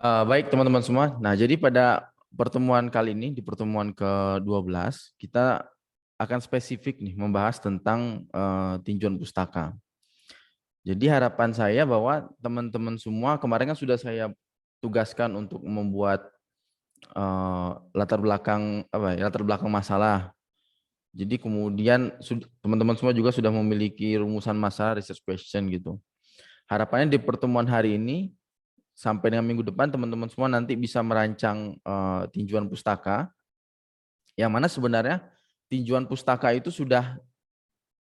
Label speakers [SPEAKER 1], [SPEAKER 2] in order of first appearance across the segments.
[SPEAKER 1] Baik teman-teman semua. Nah, jadi pada pertemuan kali ini, di pertemuan ke-12, kita akan spesifik nih membahas tentang tinjauan pustaka. Jadi harapan saya bahwa teman-teman semua kemarin kan sudah saya tugaskan untuk membuat latar belakang latar belakang masalah. Jadi kemudian teman-teman semua juga sudah memiliki rumusan masalah research question gitu. Harapannya di pertemuan hari ini sampai dengan minggu depan teman-teman semua nanti bisa merancang tinjauan pustaka, yang mana sebenarnya tinjauan pustaka itu sudah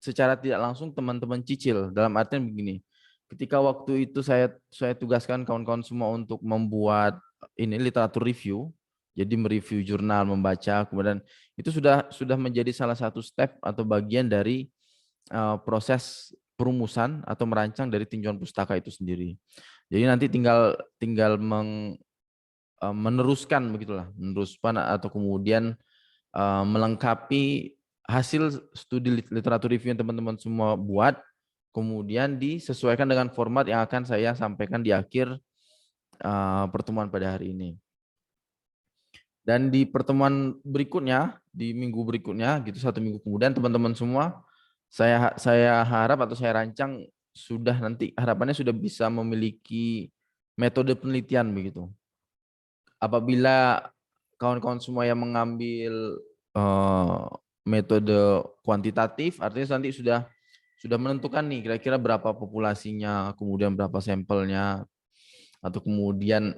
[SPEAKER 1] secara tidak langsung teman-teman cicil, dalam artian begini, ketika waktu itu saya tugaskan kawan-kawan semua untuk membuat ini literatur review, jadi mereview jurnal, membaca, kemudian itu sudah menjadi salah satu step atau bagian dari proses perumusan atau merancang dari tinjauan pustaka itu sendiri. Jadi nanti tinggal meneruskan begitulah, meneruskan atau kemudian melengkapi hasil studi literatur review yang teman-teman semua buat, kemudian disesuaikan dengan format yang akan saya sampaikan di akhir pertemuan pada hari ini. Dan di pertemuan berikutnya, di minggu berikutnya, gitu 1 minggu kemudian, teman-teman semua, saya harap atau saya rancang sudah nanti harapannya sudah bisa memiliki metode penelitian begitu. Apabila kawan-kawan semua yang mengambil metode kuantitatif, artinya nanti sudah menentukan nih kira-kira berapa populasinya, kemudian berapa sampelnya, atau kemudian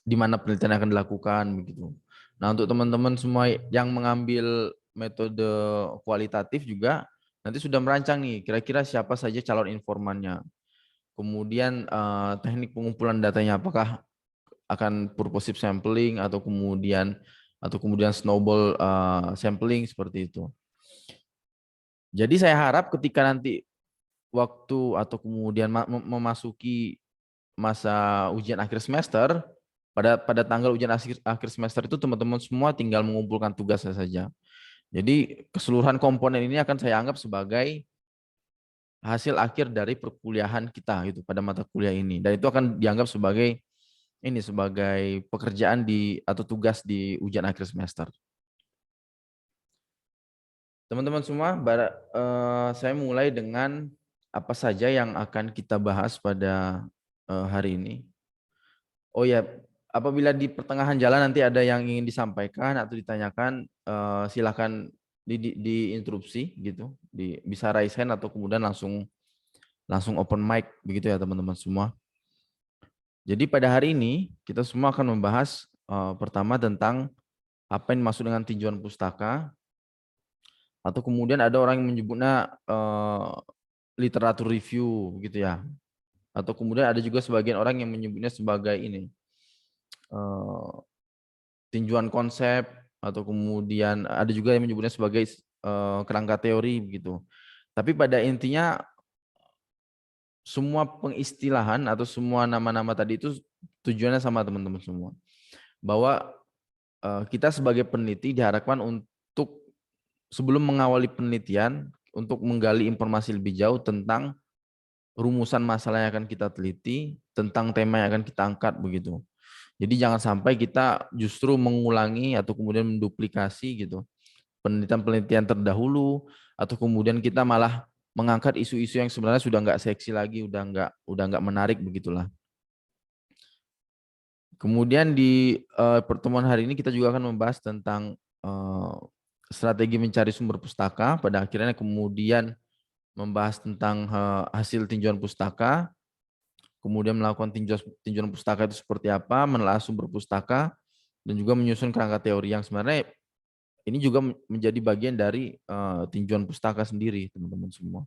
[SPEAKER 1] di mana penelitian akan dilakukan begitu. Nah, untuk teman-teman semua yang mengambil metode kualitatif juga nanti sudah merancang nih kira-kira siapa saja calon informannya. Kemudian teknik pengumpulan datanya apakah akan purposive sampling atau kemudian snowball sampling seperti itu. Jadi saya harap ketika nanti waktu atau kemudian memasuki masa ujian akhir semester, pada tanggal ujian akhir semester itu teman-teman semua tinggal mengumpulkan tugasnya saja. Jadi keseluruhan komponen ini akan saya anggap sebagai hasil akhir dari perkuliahan kita gitu pada mata kuliah ini, dan itu akan dianggap sebagai pekerjaan atau tugas di ujian akhir semester. Teman-teman semua, saya mulai dengan apa saja yang akan kita bahas pada hari ini. Oh ya, apabila di pertengahan jalan nanti ada yang ingin disampaikan atau ditanyakan, silakan diinterupsi gitu, bisa raise hand atau kemudian langsung open mic begitu ya teman-teman semua. Jadi pada hari ini kita semua akan membahas pertama tentang apa yang dimaksud dengan tinjauan pustaka, atau kemudian ada orang yang menyebutnya literatur review gitu ya, atau kemudian ada juga sebagian orang yang menyebutnya sebagai ini tinjauan konsep, atau kemudian ada juga yang menyebutnya sebagai kerangka teori begitu. Tapi pada intinya semua pengistilahan atau semua nama-nama tadi itu tujuannya sama teman-teman semua, bahwa kita sebagai peneliti diharapkan untuk sebelum mengawali penelitian untuk menggali informasi lebih jauh tentang rumusan masalah yang akan kita teliti, tentang tema yang akan kita angkat begitu. Jadi jangan sampai kita justru mengulangi atau kemudian menduplikasi gitu penelitian-penelitian terdahulu, atau kemudian kita malah mengangkat isu-isu yang sebenarnya sudah nggak seksi lagi, udah nggak menarik begitulah. Kemudian di pertemuan hari ini kita juga akan membahas tentang strategi mencari sumber pustaka, pada akhirnya kemudian membahas tentang hasil tinjauan pustaka, kemudian melakukan tinjauan pustaka itu seperti apa, menelaah sumber pustaka, dan juga menyusun kerangka teori yang sebenarnya ini juga menjadi bagian dari tinjauan pustaka sendiri, teman-teman semua.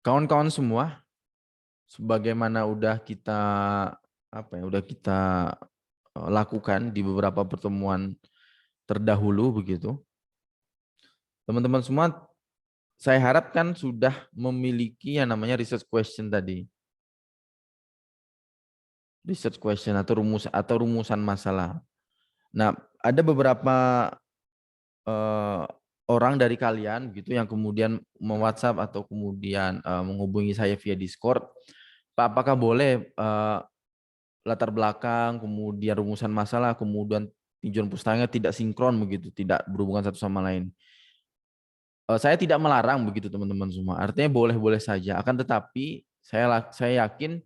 [SPEAKER 1] Kawan-kawan semua, sebagaimana udah kita lakukan di beberapa pertemuan terdahulu begitu, teman-teman semua, saya harapkan sudah memiliki yang namanya research question tadi. Research question atau rumusan masalah. Nah, ada beberapa orang dari kalian gitu yang kemudian me-WhatsApp atau kemudian menghubungi saya via Discord, Pak, apakah boleh latar belakang, kemudian rumusan masalah, kemudian tinjauan pustaka tidak sinkron begitu, tidak berhubungan satu sama lain. Saya tidak melarang begitu teman-teman semua. Artinya boleh-boleh saja. Akan tetapi saya yakin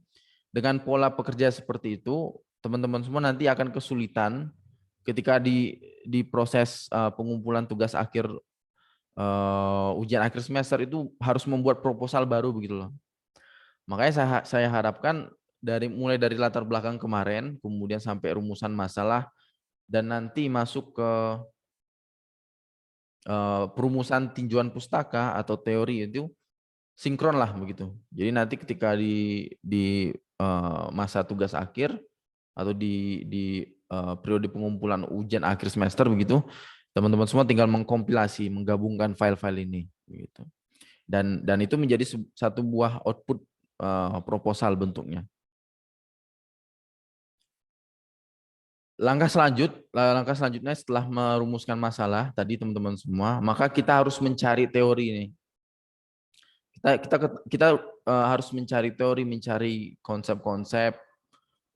[SPEAKER 1] dengan pola pekerja seperti itu, teman-teman semua nanti akan kesulitan ketika di proses pengumpulan tugas akhir ujian akhir semester itu harus membuat proposal baru begitu loh. Makanya saya harapkan mulai dari latar belakang kemarin, kemudian sampai rumusan masalah dan nanti masuk ke perumusan tinjauan pustaka atau teori itu sinkron lah begitu. Jadi nanti ketika di masa tugas akhir atau di periode pengumpulan ujian akhir semester begitu, teman-teman semua tinggal mengkompilasi, menggabungkan file-file ini begitu. Dan itu menjadi satu buah output proposal bentuknya. Langkah selanjutnya setelah merumuskan masalah tadi teman-teman semua, maka kita harus mencari teori ini. Kita harus mencari teori, mencari konsep-konsep,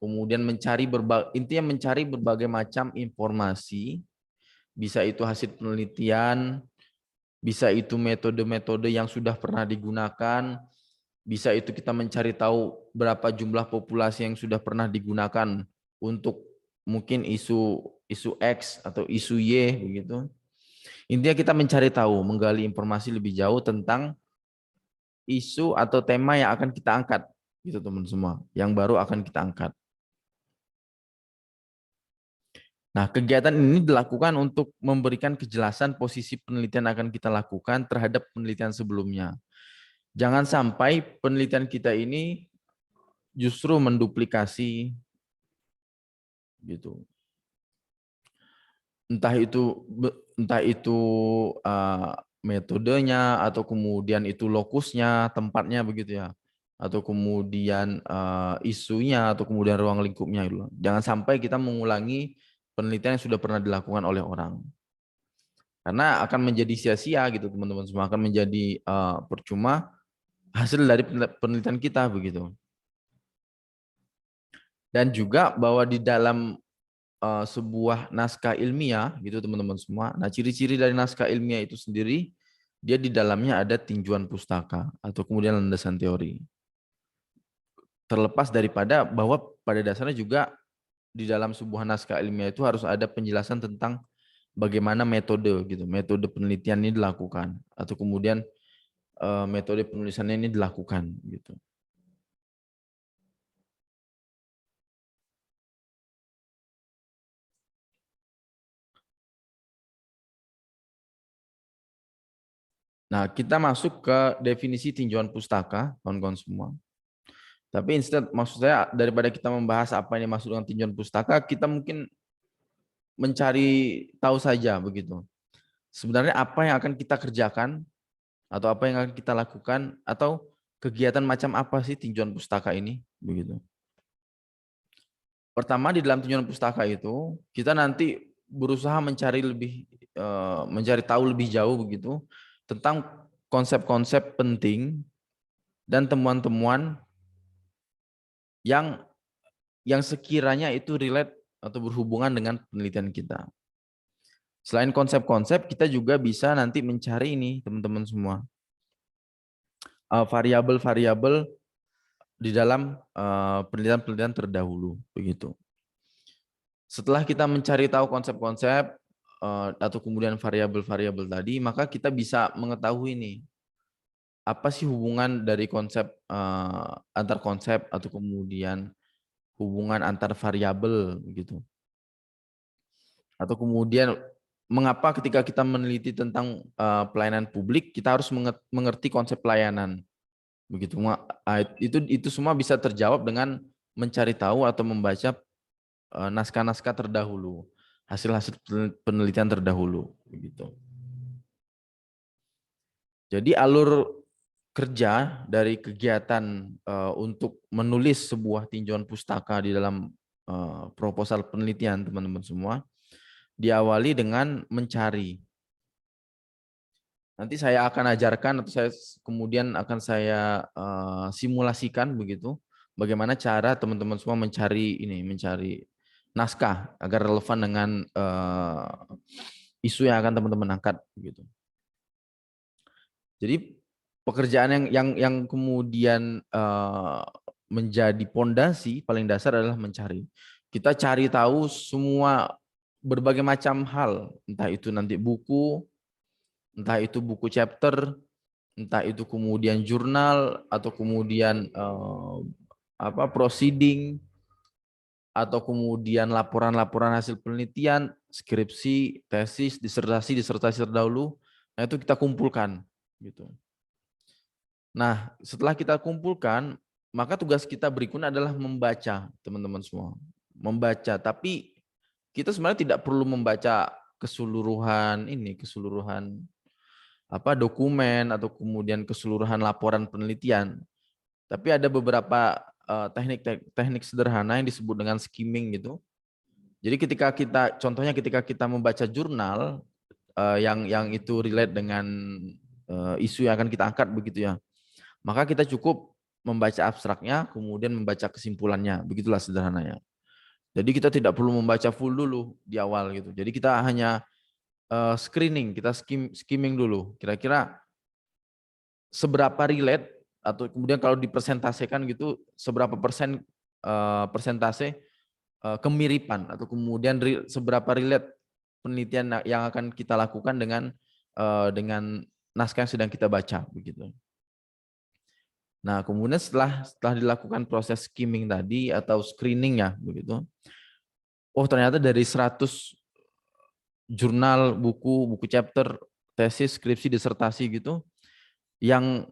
[SPEAKER 1] kemudian intinya mencari berbagai macam informasi, bisa itu hasil penelitian, bisa itu metode-metode yang sudah pernah digunakan, bisa itu kita mencari tahu berapa jumlah populasi yang sudah pernah digunakan untuk mungkin isu X atau isu Y begitu. Intinya kita mencari tahu, menggali informasi lebih jauh tentang isu atau tema yang akan kita angkat gitu teman semua, yang baru akan kita angkat. Nah, kegiatan ini dilakukan untuk memberikan kejelasan posisi penelitian akan kita lakukan terhadap penelitian sebelumnya. Jangan sampai penelitian kita ini justru menduplikasi gitu. Entah itu metodenya atau kemudian itu lokusnya, tempatnya begitu ya. Atau kemudian isunya atau kemudian ruang lingkupnya gitu. Jangan sampai kita mengulangi penelitian yang sudah pernah dilakukan oleh orang. Karena akan menjadi sia-sia gitu teman-teman semua, akan menjadi percuma hasil dari penelitian kita begitu. Dan juga bahwa di dalam sebuah naskah ilmiah gitu teman-teman semua. Nah, ciri-ciri dari naskah ilmiah itu sendiri, dia di dalamnya ada tinjauan pustaka atau kemudian landasan teori. Terlepas daripada bahwa pada dasarnya juga di dalam sebuah naskah ilmiah itu harus ada penjelasan tentang bagaimana metode gitu, metode penelitian ini dilakukan atau kemudian metode penulisannya ini dilakukan gitu. Nah, kita masuk ke definisi tinjauan pustaka, kawan-kawan semua. Tapi maksud saya daripada kita membahas apa yang dimaksud dengan tinjauan pustaka, kita mungkin mencari tahu saja begitu. Sebenarnya apa yang akan kita kerjakan atau apa yang akan kita lakukan atau kegiatan macam apa sih tinjauan pustaka ini begitu. Pertama di dalam tinjauan pustaka itu kita nanti berusaha mencari tahu lebih jauh begitu tentang konsep-konsep penting dan temuan-temuan yang sekiranya itu relate atau berhubungan dengan penelitian kita. Selain konsep-konsep, kita juga bisa nanti mencari ini teman-teman semua variabel-variabel di dalam penelitian-penelitian terdahulu begitu. Setelah kita mencari tahu konsep-konsep atau kemudian variabel-variabel tadi, maka kita bisa mengetahui nih apa sih hubungan dari konsep antar konsep atau kemudian hubungan antar variabel begitu. Atau kemudian mengapa ketika kita meneliti tentang pelayanan publik kita harus mengerti konsep pelayanan begitu. Itu semua bisa terjawab dengan mencari tahu atau membaca naskah-naskah terdahulu, hasil-hasil penelitian terdahulu begitu. Jadi alur kerja dari kegiatan untuk menulis sebuah tinjauan pustaka di dalam proposal penelitian teman-teman semua diawali dengan mencari Nanti saya akan ajarkan atau saya kemudian akan saya simulasikan begitu bagaimana cara teman-teman semua mencari naskah agar relevan dengan isu yang akan teman-teman angkat begitu. Jadi pekerjaan yang kemudian menjadi pondasi paling dasar adalah mencari. Kita cari tahu semua berbagai macam hal, entah itu nanti buku, entah itu buku chapter, entah itu kemudian jurnal atau kemudian proceeding atau kemudian laporan-laporan hasil penelitian, skripsi, tesis, disertasi terdahulu. Nah, itu kita kumpulkan gitu. Nah, setelah kita kumpulkan, maka tugas kita berikutnya adalah membaca, teman-teman semua. Membaca, tapi kita sebenarnya tidak perlu membaca keseluruhan dokumen atau kemudian keseluruhan laporan penelitian. Tapi ada beberapa teknik sederhana yang disebut dengan skimming gitu. Jadi contohnya ketika kita membaca jurnal yang itu relate dengan isu yang akan kita angkat begitu ya, maka kita cukup membaca abstraknya, kemudian membaca kesimpulannya, begitulah sederhananya. Jadi kita tidak perlu membaca full dulu di awal gitu. Jadi kita hanya screening, kita skimming dulu. Kira-kira seberapa relate atau kemudian kalau dipresentasikan gitu seberapa persen persentase kemiripan atau kemudian seberapa relate penelitian yang akan kita lakukan dengan naskah yang sedang kita baca begitu. Nah, kemudian setelah dilakukan proses skimming tadi atau screening ya begitu. Oh, ternyata dari 100 jurnal, buku chapter, tesis, skripsi, disertasi gitu yang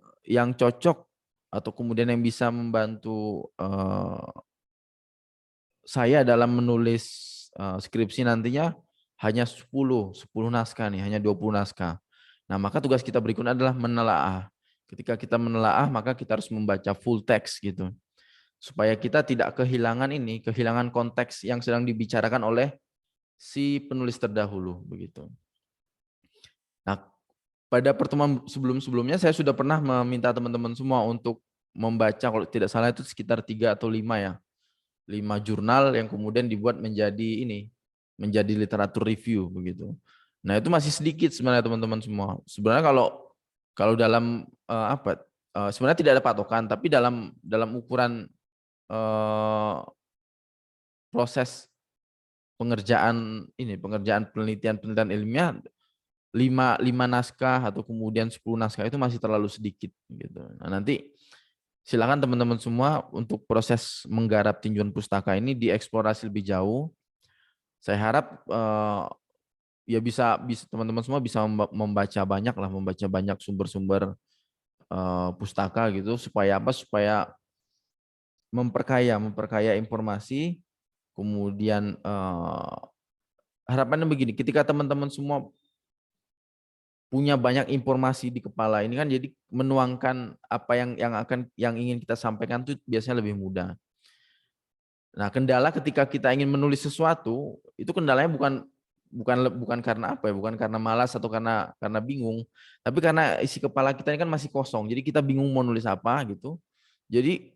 [SPEAKER 1] cocok atau kemudian yang bisa membantu saya dalam menulis skripsi nantinya hanya 10 naskah nih, hanya 20 naskah. Nah, maka tugas kita berikutnya adalah menelaah. Ketika kita menelaah, maka kita harus membaca full text gitu. Supaya kita tidak kehilangan konteks yang sedang dibicarakan oleh si penulis terdahulu begitu. Nah, pada pertemuan sebelumnya saya sudah pernah meminta teman-teman semua untuk membaca, kalau tidak salah itu sekitar 3 atau 5 ya. 5 jurnal yang kemudian dibuat menjadi literatur review begitu. Nah, itu masih sedikit sebenarnya teman-teman semua. Sebenarnya kalau dalam sebenarnya tidak ada patokan, tapi dalam ukuran proses pengerjaan penelitian ilmiah 5 naskah atau kemudian 10 naskah itu masih terlalu sedikit gitu. Nah, nanti silakan teman-teman semua untuk proses menggarap tinjauan pustaka ini dieksplorasi lebih jauh. Saya harap ya bisa teman-teman semua bisa membaca banyak sumber-sumber pustaka gitu supaya memperkaya informasi. Kemudian harapannya begini, ketika teman-teman semua punya banyak informasi di kepala ini kan, jadi menuangkan apa yang ingin kita sampaikan itu biasanya lebih mudah. Nah, kendala ketika kita ingin menulis sesuatu itu kendalanya bukan karena apa ya, bukan karena malas atau karena bingung, tapi karena isi kepala kita ini kan masih kosong. Jadi kita bingung mau nulis apa gitu. Jadi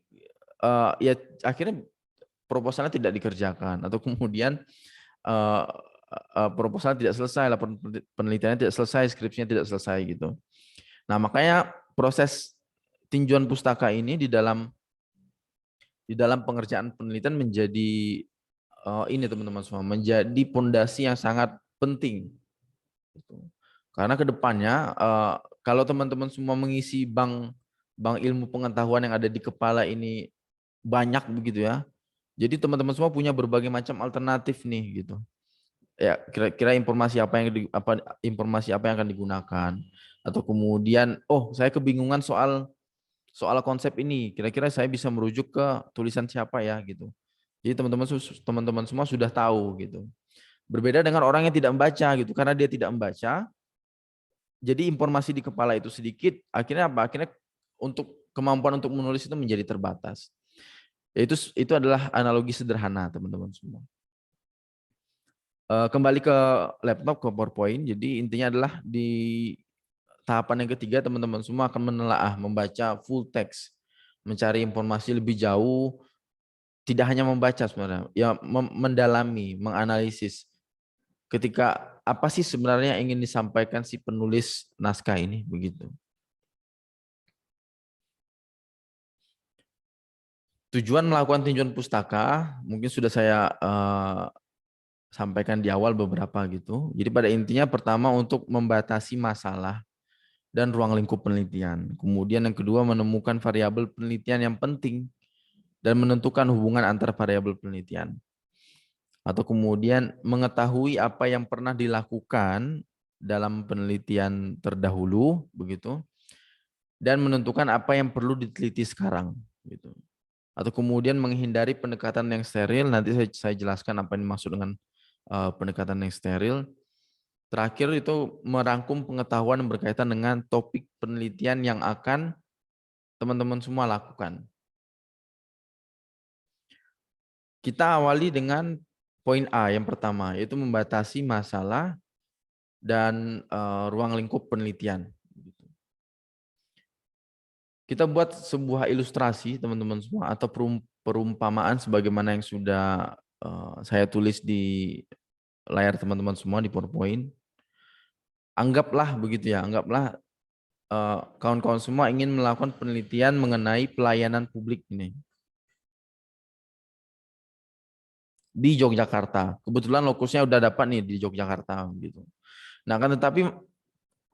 [SPEAKER 1] ya akhirnya proposalnya tidak dikerjakan atau kemudian proposal tidak selesai, laporan penelitiannya tidak selesai, skripsinya tidak selesai gitu. Nah, makanya proses tinjauan pustaka ini di dalam pengerjaan penelitian menjadi ini teman-teman semua, menjadi pondasi yang sangat penting. Karena kedepannya kalau teman-teman semua mengisi bank ilmu pengetahuan yang ada di kepala ini banyak begitu ya, jadi teman-teman semua punya berbagai macam alternatif nih gitu. Ya, kira-kira informasi apa yang akan digunakan, atau kemudian saya kebingungan soal konsep ini, kira-kira saya bisa merujuk ke tulisan siapa ya gitu. Jadi teman-teman semua sudah tahu gitu. Berbeda dengan orang yang tidak membaca gitu, karena dia tidak membaca, jadi informasi di kepala itu sedikit, akhirnya kemampuan untuk menulis itu menjadi terbatas. Itu adalah analogi sederhana teman-teman semua. Kembali ke laptop, ke PowerPoint. Jadi intinya adalah tahapan yang ketiga, teman-teman semua akan menelaah, membaca full text, mencari informasi lebih jauh, tidak hanya membaca sebenarnya, ya mendalami, menganalisis. Ketika apa sih sebenarnya yang ingin disampaikan si penulis naskah ini, begitu. Tujuan melakukan tinjauan pustaka mungkin sudah saya sampaikan di awal beberapa gitu. Jadi pada intinya pertama untuk membatasi masalah dan ruang lingkup penelitian. Kemudian yang kedua menemukan variabel penelitian yang penting dan menentukan hubungan antar variabel penelitian. Atau kemudian mengetahui apa yang pernah dilakukan dalam penelitian terdahulu begitu dan menentukan apa yang perlu diteliti sekarang gitu. Atau kemudian menghindari pendekatan yang steril. Nanti saya jelaskan apa yang dimaksud dengan pendekatan yang steril. Terakhir itu merangkum pengetahuan yang berkaitan dengan topik penelitian yang akan teman-teman semua lakukan. Kita awali dengan poin A yang pertama, yaitu membatasi masalah dan ruang lingkup penelitian. Kita buat sebuah ilustrasi teman-teman semua atau perumpamaan sebagaimana yang sudah saya tulis di layar teman-teman semua di PowerPoint. Anggaplah begitu ya, anggaplah kawan-kawan semua ingin melakukan penelitian mengenai pelayanan publik ini di Yogyakarta. Kebetulan lokusnya udah dapat nih di Yogyakarta gitu. Nah, kan tetapi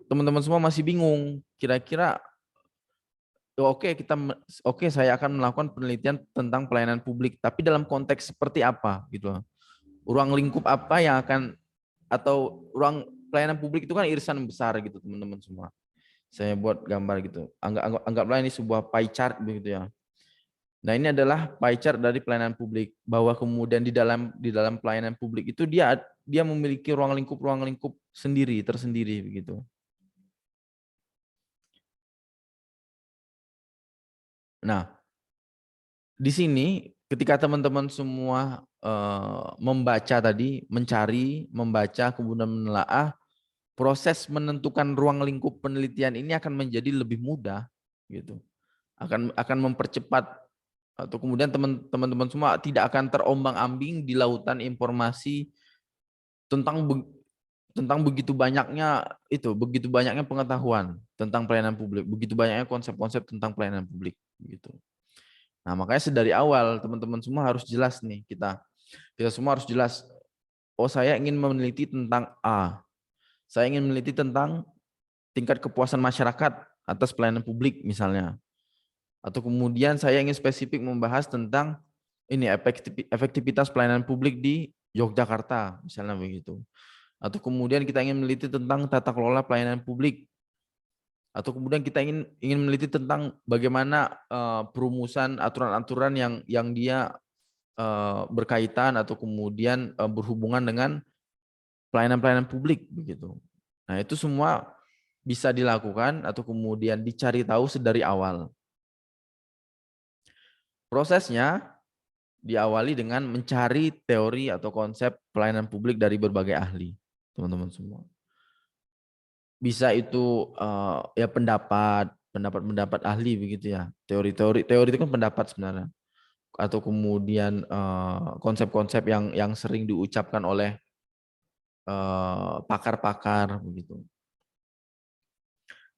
[SPEAKER 1] teman-teman semua masih bingung kira-kira oke saya akan melakukan penelitian tentang pelayanan publik, tapi dalam konteks seperti apa gitu. Ruang lingkup apa yang akan atau ruang pelayanan publik itu kan irisan besar gitu teman-teman semua. Saya buat gambar gitu. Anggaplah ini sebuah pie chart begitu ya. Nah, ini adalah pie chart dari pelayanan publik bahwa kemudian di dalam pelayanan publik itu dia memiliki ruang lingkup sendiri tersendiri begitu. Nah, di sini ketika teman-teman semua membaca tadi, mencari, membaca, kemudian menelaah, proses menentukan ruang lingkup penelitian ini akan menjadi lebih mudah gitu. Akan mempercepat atau kemudian teman-teman semua tidak akan terombang-ambing di lautan informasi tentang begitu banyaknya pengetahuan tentang pelayanan publik, begitu banyaknya konsep-konsep tentang pelayanan publik gitu. Nah, makanya sedari awal teman-teman semua harus jelas nih, kita semua harus jelas. Oh, saya ingin meneliti tentang A. Saya ingin meneliti tentang tingkat kepuasan masyarakat atas pelayanan publik misalnya. Atau kemudian saya ingin spesifik membahas tentang ini efektivitas pelayanan publik di Yogyakarta misalnya begitu. Atau kemudian kita ingin meneliti tentang tata kelola pelayanan publik. Atau kemudian kita ingin meneliti tentang bagaimana perumusan aturan-aturan yang dia berkaitan atau kemudian berhubungan dengan pelayanan-pelayanan publik begitu. Nah, itu semua bisa dilakukan atau kemudian dicari tahu sedari awal. Prosesnya diawali dengan mencari teori atau konsep pelayanan publik dari berbagai ahli, teman-teman semua. Bisa itu ya pendapat ahli begitu ya. Teori itu kan pendapat sebenarnya. Atau kemudian konsep-konsep yang sering diucapkan oleh pakar-pakar begitu.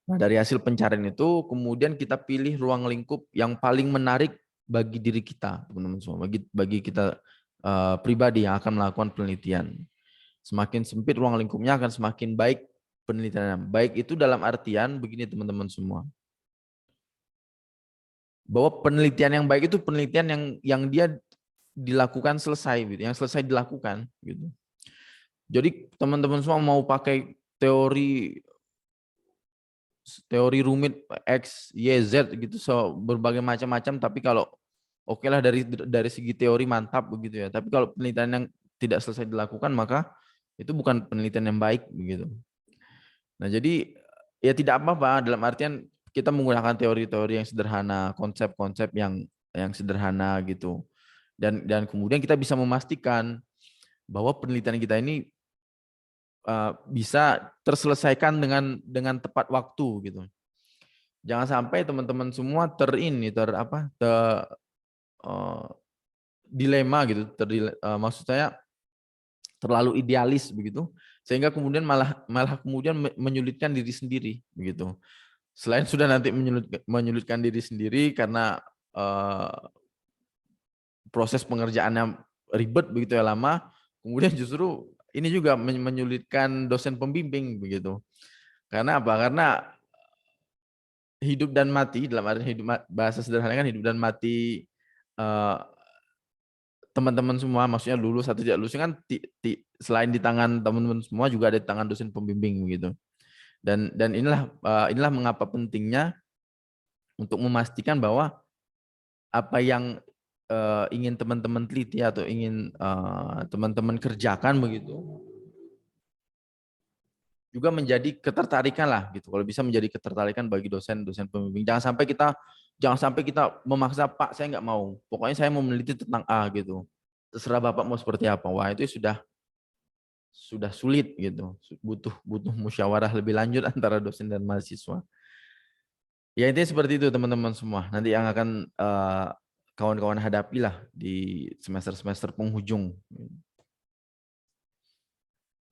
[SPEAKER 1] Nah, dari hasil pencarian itu kemudian kita pilih ruang lingkup yang paling menarik bagi diri kita, teman-teman semua, bagi kita pribadi yang akan melakukan penelitian. Semakin sempit ruang lingkupnya akan semakin baik penelitiannya. Baik itu dalam artian begini teman-teman semua. Bahwa penelitian yang baik itu penelitian yang dia dilakukan selesai gitu, yang selesai dilakukan gitu. Jadi teman-teman semua mau pakai teori rumit X, Y, Z gitu, berbagai macam-macam, tapi kalau oke lah dari segi teori mantap begitu ya. Tapi kalau penelitian yang tidak selesai dilakukan maka itu bukan penelitian yang baik begitu. Nah, jadi ya tidak apa-apa dalam artian kita menggunakan teori-teori yang sederhana, konsep-konsep yang sederhana gitu. Dan kemudian kita bisa memastikan bahwa penelitian kita ini bisa terselesaikan dengan tepat waktu gitu. Jangan sampai teman-teman semua dilema gitu, maksud saya terlalu idealis begitu, sehingga kemudian malah kemudian menyulitkan diri sendiri begitu. Selain sudah nanti menyulitkan diri sendiri karena proses pengerjaannya ribet begitu ya, lama, kemudian justru ini juga menyulitkan dosen pembimbing begitu. Karena apa? Karena hidup dan mati, dalam arti bahasa sederhana kan hidup dan mati eh, teman-teman semua, maksudnya lulus atau tidak lulus kan selain di tangan teman-teman semua juga ada di tangan dosen pembimbing begitu. Dan inilah mengapa pentingnya untuk memastikan bahwa apa yang ingin teman-teman teliti atau ingin teman-teman kerjakan begitu juga menjadi ketertarikan lah gitu. Kalau bisa menjadi ketertarikan bagi dosen pembimbing. Jangan sampai kita memaksa, Pak saya nggak mau. Pokoknya saya mau meneliti tentang A gitu. Terserah Bapak mau seperti apa. Wah itu sudah sulit gitu. Butuh musyawarah lebih lanjut antara dosen dan mahasiswa. Ya intinya seperti itu teman-teman semua. Nanti yang akan kawan-kawan hadapi lah di semester-semester penghujung.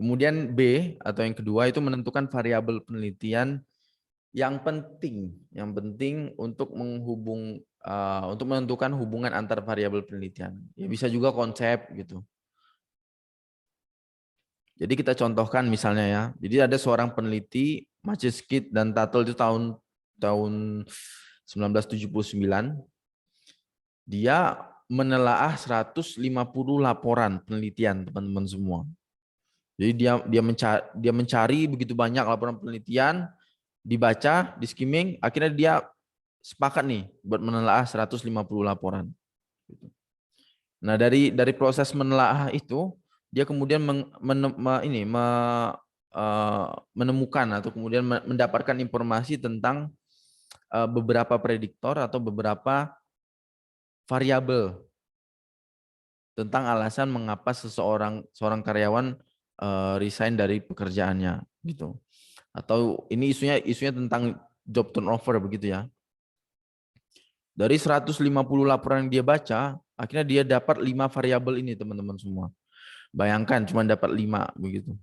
[SPEAKER 1] Kemudian B atau yang kedua itu menentukan variabel penelitian yang penting untuk untuk menentukan hubungan antar variabel penelitian. Ya bisa juga konsep gitu. Jadi kita contohkan misalnya ya. Jadi ada seorang peneliti Maciejski dan Tuttle itu tahun 1979. Dia menelaah 150 laporan penelitian teman-teman semua. Jadi dia mencari begitu banyak laporan penelitian, dibaca, di skimming, akhirnya dia sepakat nih buat menelaah 150 laporan. Nah dari proses menelaah itu dia kemudian menemukan atau kemudian mendapatkan informasi tentang beberapa prediktor atau beberapa variabel tentang alasan mengapa seorang karyawan resign dari pekerjaannya gitu. Atau ini isunya tentang job turnover begitu ya. Dari 150 laporan yang dia baca, akhirnya dia dapat 5 variabel ini teman-teman semua. Bayangkan cuma dapat 5 begitu.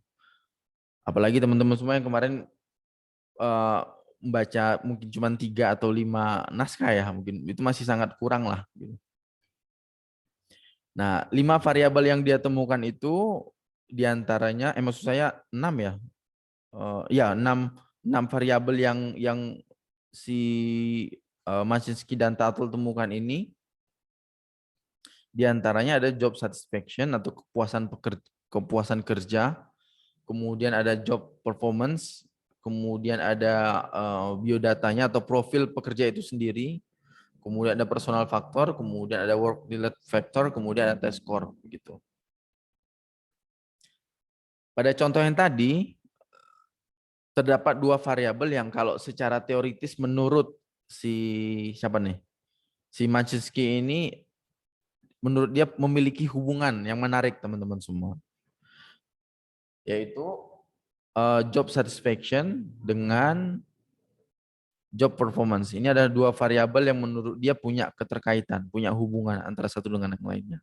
[SPEAKER 1] Apalagi teman-teman semua yang kemarin membaca mungkin cuma 3 atau 5 naskah ya, mungkin itu masih sangat kurang lah gitu. Nah, 5 variabel yang dia temukan itu diantaranya, maksud saya 6 ya, ya 6 variabel yang si Maciejski dan Tuttle temukan ini, diantaranya ada job satisfaction atau kepuasan kerja, kemudian ada job performance, kemudian ada biodatanya atau profil pekerja itu sendiri, kemudian ada personal factor, kemudian ada work related factor, kemudian ada test score begitu. Pada contoh yang tadi terdapat 2 variabel yang kalau secara teoritis menurut si Maciejski ini, menurut dia memiliki hubungan yang menarik teman-teman semua, yaitu job satisfaction dengan job performance. Ini ada 2 variabel yang menurut dia punya keterkaitan, punya hubungan antara satu dengan yang lainnya.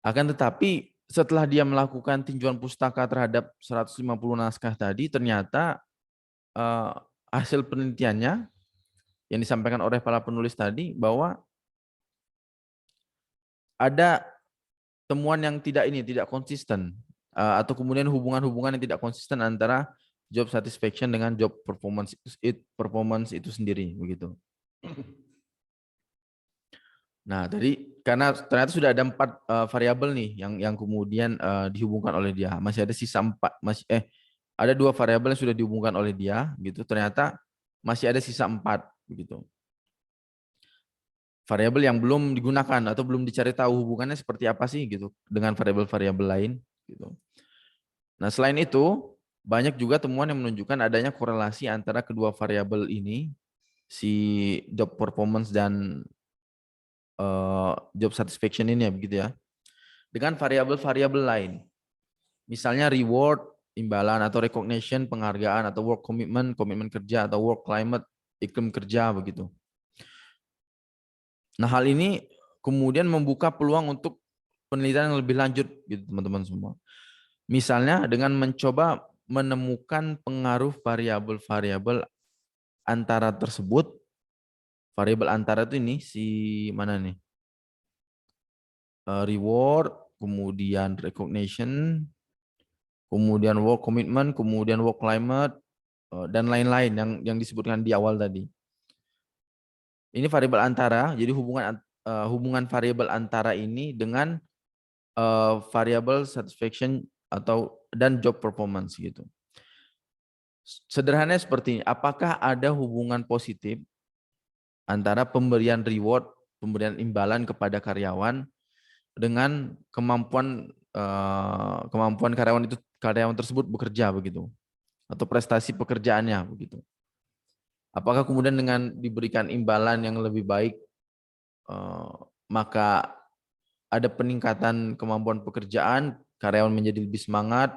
[SPEAKER 1] Akan tetapi setelah dia melakukan tinjauan pustaka terhadap 150 naskah tadi, ternyata hasil penelitiannya yang disampaikan oleh para penulis tadi bahwa ada temuan yang tidak konsisten, atau kemudian hubungan-hubungan yang tidak konsisten antara job satisfaction dengan job performance itu sendiri begitu. Nah, tadi karena ternyata sudah ada 4 variabel nih yang kemudian dihubungkan oleh dia. Masih ada sisa 4, ada 2 variabel yang sudah dihubungkan oleh dia gitu. Ternyata masih ada sisa 4 begitu. Variabel yang belum digunakan atau belum dicari tahu hubungannya seperti apa sih gitu dengan variabel-variabel lain gitu. Nah, selain itu banyak juga temuan yang menunjukkan adanya korelasi antara kedua variabel ini, si job performance dan job satisfaction ini ya begitu ya, dengan variabel-variabel lain. Misalnya reward, imbalan, atau recognition, penghargaan, atau work commitment, komitmen kerja, atau work climate, iklim kerja begitu. Nah, hal ini kemudian membuka peluang untuk penelitian yang lebih lanjut gitu teman-teman semua. Misalnya dengan mencoba menemukan pengaruh variabel-variabel antara tersebut. Variabel antara itu ini si mana nih? Reward, kemudian recognition, kemudian work commitment, kemudian work climate, dan lain-lain yang disebutkan di awal tadi. Ini variabel antara, jadi hubungan variabel antara ini dengan variabel satisfaction dan job performance gitu. Sederhananya seperti ini, apakah ada hubungan positif antara pemberian reward, pemberian imbalan kepada karyawan dengan kemampuan karyawan tersebut bekerja begitu, atau prestasi pekerjaannya begitu. Apakah kemudian dengan diberikan imbalan yang lebih baik maka ada peningkatan kemampuan pekerjaan, karyawan menjadi lebih semangat,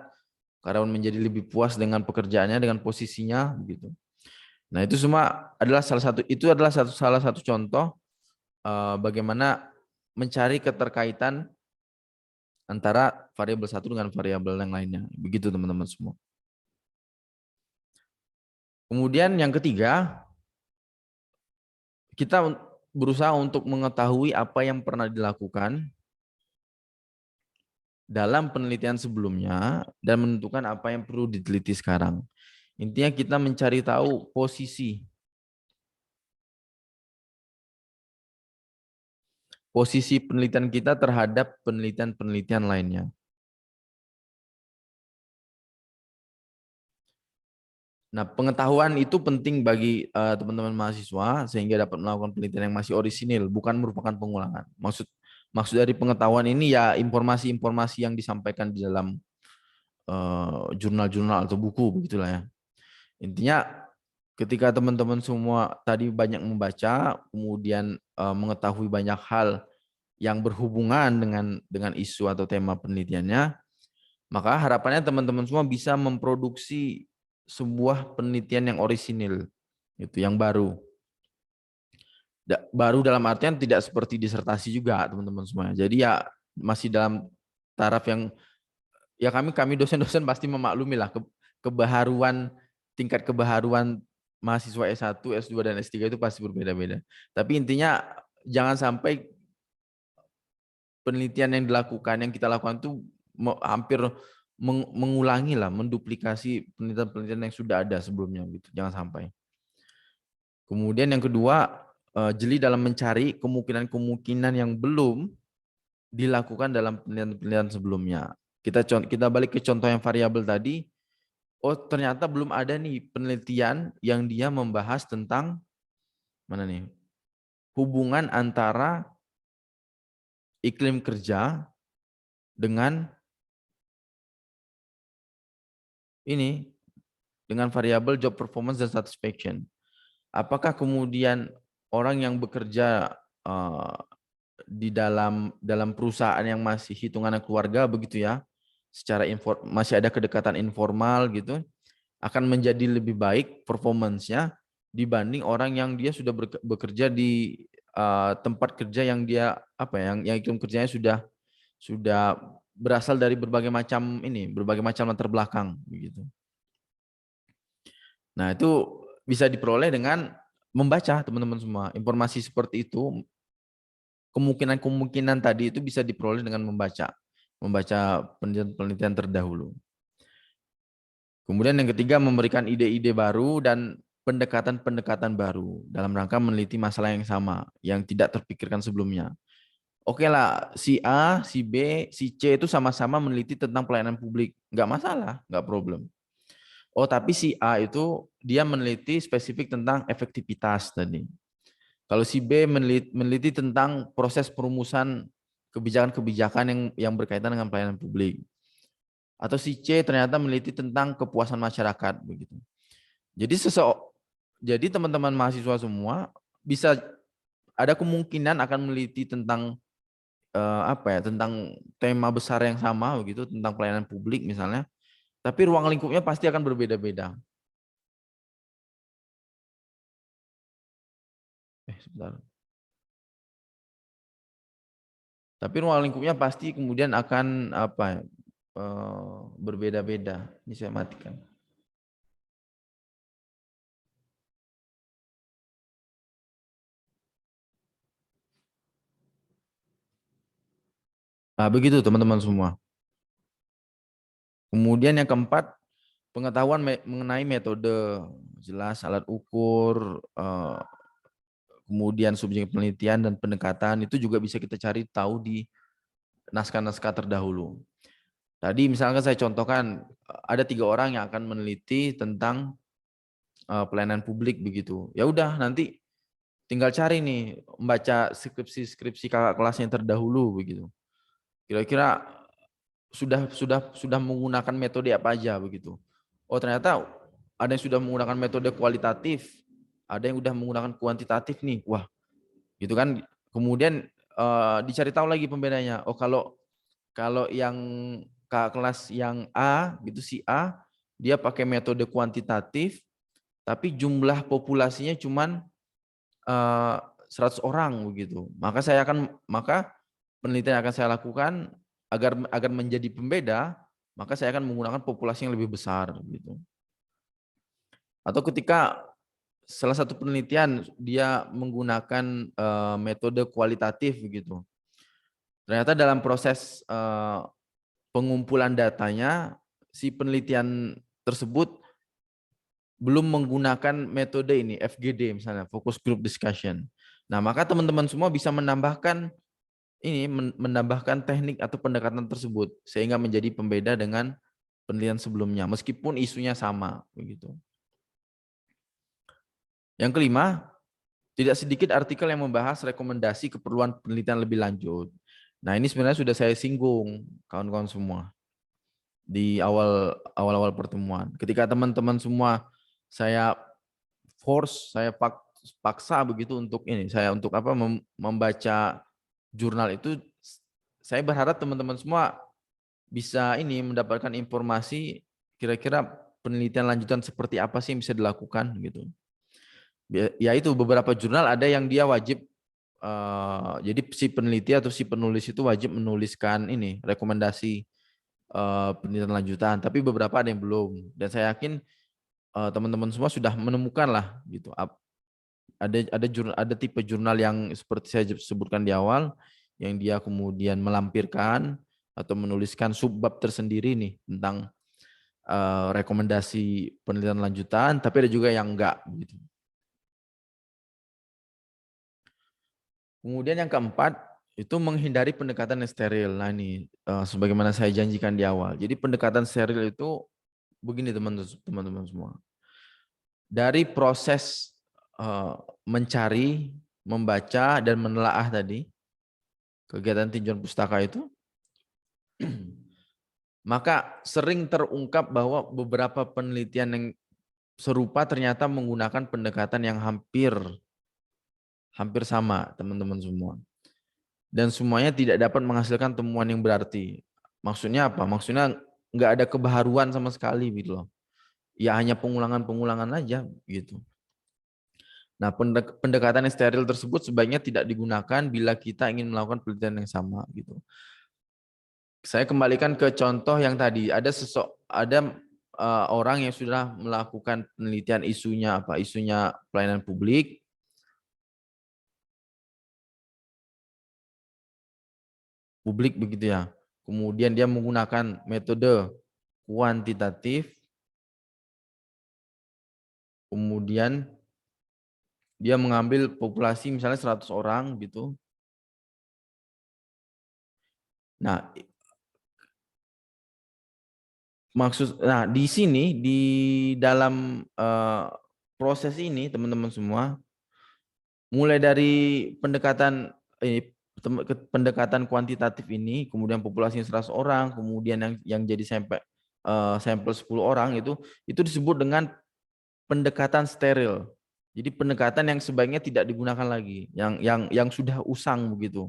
[SPEAKER 1] karyawan menjadi lebih puas dengan pekerjaannya, dengan posisinya begitu. Nah, itu semua adalah salah satu contoh bagaimana mencari keterkaitan antara variabel satu dengan variabel yang lainnya. Begitu teman-teman semua. Kemudian yang ketiga, kita berusaha untuk mengetahui apa yang pernah dilakukan dalam penelitian sebelumnya dan menentukan apa yang perlu diteliti sekarang. Intinya kita mencari tahu posisi penelitian kita terhadap penelitian-penelitian lainnya. Nah, pengetahuan itu penting bagi teman-teman mahasiswa sehingga dapat melakukan penelitian yang masih orisinil, bukan merupakan pengulangan. Maksud dari pengetahuan ini ya informasi-informasi yang disampaikan di dalam jurnal-jurnal atau buku begitulah ya. Intinya ketika teman-teman semua tadi banyak membaca, kemudian mengetahui banyak hal yang berhubungan dengan isu atau tema penelitiannya, maka harapannya teman-teman semua bisa memproduksi sebuah penelitian yang orisinil, itu yang baru. Baru dalam artian tidak seperti disertasi juga teman-teman semua. Jadi ya masih dalam taraf yang ya kami dosen-dosen pasti memaklumi lah tingkat kebaharuan mahasiswa S1, S2 dan S3 itu pasti berbeda-beda. Tapi intinya jangan sampai penelitian yang kita lakukan itu hampir mengulangi lah, menduplikasi penelitian-penelitian yang sudah ada sebelumnya gitu. Jangan sampai. Kemudian yang kedua, jeli dalam mencari kemungkinan-kemungkinan yang belum dilakukan dalam penelitian-penelitian sebelumnya. Kita balik ke contoh yang variabel tadi. Oh, ternyata belum ada nih penelitian yang dia membahas tentang mana nih? Hubungan antara iklim kerja dengan dengan variabel job performance dan satisfaction. Apakah kemudian orang yang bekerja di dalam perusahaan yang masih hitungannya keluarga begitu ya, masih ada kedekatan informal gitu, akan menjadi lebih baik performance-nya dibanding orang yang dia sudah bekerja di tempat kerja yang dia yang iklim kerjanya sudah berasal dari berbagai macam latar belakang begitu. Nah, itu bisa diperoleh dengan membaca teman-teman semua. Informasi seperti itu, kemungkinan-kemungkinan tadi itu bisa diperoleh dengan membaca penelitian-penelitian terdahulu. Kemudian yang ketiga, memberikan ide-ide baru dan pendekatan-pendekatan baru dalam rangka meneliti masalah yang sama, yang tidak terpikirkan sebelumnya. Oke lah, si A, si B, si C itu sama-sama meneliti tentang pelayanan publik. Nggak masalah, nggak problem. Oh, tapi si A itu dia meneliti spesifik tentang efektivitas tadi. Kalau si B meneliti tentang proses perumusan kebijakan-kebijakan yang berkaitan dengan pelayanan publik. Atau si C ternyata meneliti tentang kepuasan masyarakat begitu. Jadi teman-teman mahasiswa semua bisa ada kemungkinan akan meneliti tentang apa ya, tentang tema besar yang sama begitu, tentang pelayanan publik misalnya, tapi ruang lingkupnya pasti akan berbeda-beda. Sebentar. Tapi ruang lingkupnya pasti kemudian akan apa ya, berbeda-beda. Ini saya matikan. Nah, begitu teman-teman semua. Kemudian yang keempat, pengetahuan mengenai metode, jelas alat ukur, kemudian subjek penelitian dan pendekatan itu juga bisa kita cari tahu di naskah-naskah terdahulu. Tadi misalkan saya contohkan ada 3 orang yang akan meneliti tentang pelayanan publik begitu. Ya udah nanti tinggal cari nih membaca skripsi kakak kelas yang terdahulu begitu. Kira-kira sudah menggunakan metode apa aja begitu. Oh ternyata ada yang sudah menggunakan metode kualitatif, ada yang sudah menggunakan kuantitatif nih. Wah, gitu kan. Kemudian dicari tahu lagi pembedanya. Oh kalau yang kelas yang A gitu, si A dia pakai metode kuantitatif tapi jumlah populasinya cuman 100 orang begitu. Maka penelitian yang akan saya lakukan agar menjadi pembeda, maka saya akan menggunakan populasi yang lebih besar gitu. Atau ketika salah satu penelitian dia menggunakan metode kualitatif begitu. Ternyata dalam proses pengumpulan datanya si penelitian tersebut belum menggunakan metode ini FGD misalnya, focus group discussion. Nah, maka teman-teman semua bisa menambahkan teknik atau pendekatan tersebut sehingga menjadi pembeda dengan penelitian sebelumnya meskipun isunya sama begitu. Yang kelima, tidak sedikit artikel yang membahas rekomendasi keperluan penelitian lebih lanjut. Nah, ini sebenarnya sudah saya singgung kawan-kawan semua di awal pertemuan. Ketika teman-teman semua saya paksa begitu untuk membaca jurnal itu, saya berharap teman-teman semua bisa mendapatkan informasi kira-kira penelitian lanjutan seperti apa sih yang bisa dilakukan gitu. Ya itu beberapa jurnal ada yang dia wajib jadi si peneliti atau si penulis itu wajib menuliskan rekomendasi penelitian lanjutan, tapi beberapa ada yang belum, dan saya yakin teman-teman semua sudah menemukan lah gitu. Ada tipe jurnal yang seperti saya sebutkan di awal, yang dia kemudian melampirkan atau menuliskan subbab tersendiri nih tentang rekomendasi penelitian lanjutan, tapi ada juga yang enggak gitu. Kemudian yang keempat itu menghindari pendekatan yang steril. Nah ini sebagaimana saya janjikan di awal. Jadi pendekatan steril itu begini teman-teman semua. Dari proses mencari, membaca dan menelaah tadi kegiatan tinjauan pustaka itu, maka sering terungkap bahwa beberapa penelitian yang serupa ternyata menggunakan pendekatan yang hampir sama teman-teman semua. Dan semuanya tidak dapat menghasilkan temuan yang berarti. Maksudnya apa? Maksudnya nggak ada kebaharuan sama sekali gitu loh. Ya hanya pengulangan-pengulangan aja gitu. Nah, pendekatan yang steril tersebut sebaiknya tidak digunakan bila kita ingin melakukan penelitian yang sama gitu. Saya kembalikan ke contoh yang tadi, ada orang yang sudah melakukan penelitian isunya pelayanan publik. Begitu ya. Kemudian dia menggunakan metode kuantitatif. Kemudian dia mengambil populasi misalnya 100 orang gitu. Nah, di sini di dalam proses ini teman-teman semua, mulai dari pendekatan kuantitatif ini, kemudian populasinya 100 orang, kemudian yang jadi sampel 10 orang itu disebut dengan pendekatan steril. Jadi pendekatan yang sebaiknya tidak digunakan lagi, yang sudah usang begitu.